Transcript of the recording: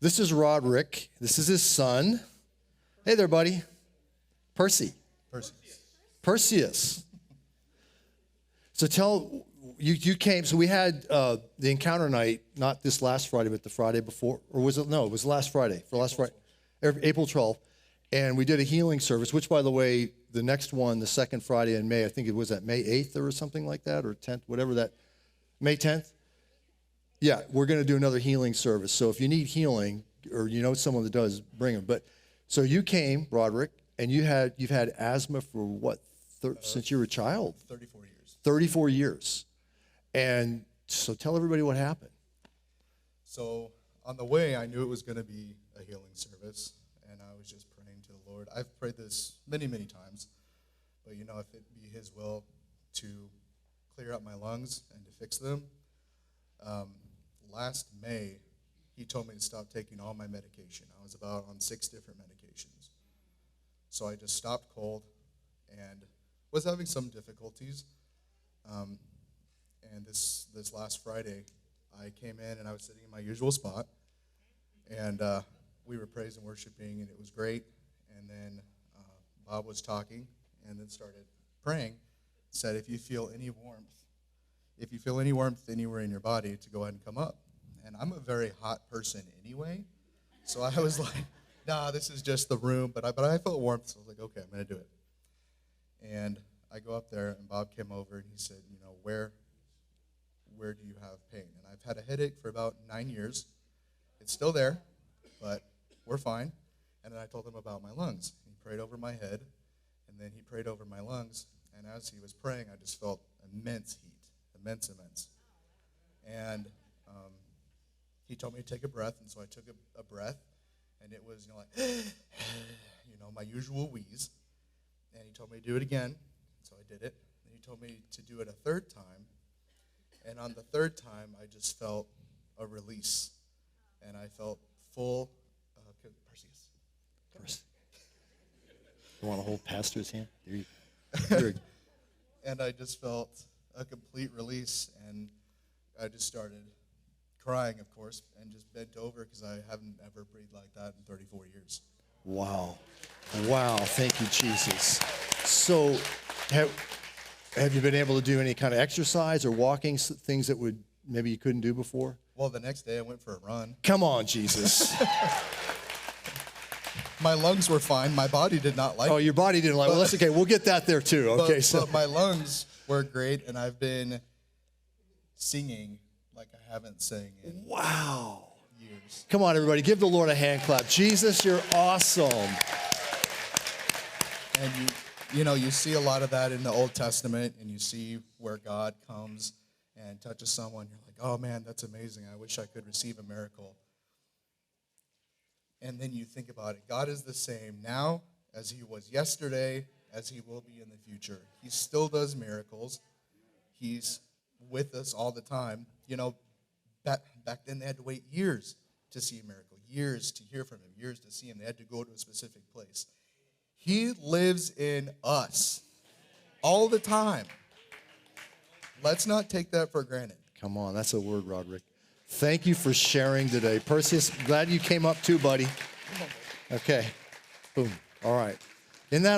This is Rodrick. This is his son. Hey there, buddy. Perseus. So tell, you came, so we had the Encounter Night, not this last Friday, but the Friday before, or was it, no, it was last Friday, April 12th. And we did a healing service, which, by the way, the next one, the second Friday in May, I think it was at May 8th or something like that, or 10th, whatever that, May 10th? Yeah, we're going to do another healing service. So if you need healing, or you know someone that does, bring them. But so you came, Rodrick, and you've had asthma for what, since you were a child? 34 years. 34 years. And so tell everybody what happened. So on the way, I knew it was going to be a healing service, and I was just praying to the Lord. I've prayed this many, many times, but you know, if it be His will to clear out my lungs and to fix them. Last May, He told me to stop taking all my medication. I was about on 6 different medications. So I just stopped cold and was having some difficulties. And this last Friday, I came in and I was sitting in my usual spot. And we were praise and worshiping, and it was great. And then Bob was talking and then started praying. Said, if you feel any warmth anywhere in your body, to go ahead and come up. And I'm a very hot person anyway. So I was like, nah, this is just the room. But I felt warmth, so I was like, okay, I'm going to do it. And I go up there, and Bob came over, and he said, you know, where do you have pain? And I've had a headache for about 9 years. It's still there, but we're fine. And then I told him about my lungs. He prayed over my head, and then he prayed over my lungs. And as he was praying, I just felt immense heat, immense. And he told me to take a breath, and so I took a breath, and it was, you know, like, you know, my usual wheeze. And he told me to do it again, so I did it. And he told me to do it a third time. And on the third time, I just felt a release, and I felt full. Perseus. You want to hold Pastor's hand? There you And I just felt a complete release, and I just started crying, of course, and just bent over because I haven't ever breathed like that in 34 years. Wow. Thank you, Jesus. So have you been able to do any kind of exercise or walking, things that maybe you couldn't do before? Well, the next day I went for a run. Come on, Jesus. My lungs were fine. My body did not like it. Oh, your body didn't like it. Well, that's okay. We'll get that there too. Okay, but my lungs were great, and I've been singing like I haven't sang in years. Come on, everybody. Give the Lord a hand clap. Jesus, you're awesome. And you know, you see a lot of that in the Old Testament, and you see where God comes and touches someone. You're like, oh man, that's amazing. I wish I could receive a miracle. And then you think about it. God is the same now as He was yesterday, as He will be in the future. He still does miracles. He's with us all the time. You know, back then they had to wait years to see a miracle, years to hear from Him, years to see Him. They had to go to a specific place. He lives in us all the time. Let's not take that for granted. Come on, that's a word, Rodrick. Thank you for sharing today. Perseus, glad you came up too, buddy. Okay. Boom. All right. In that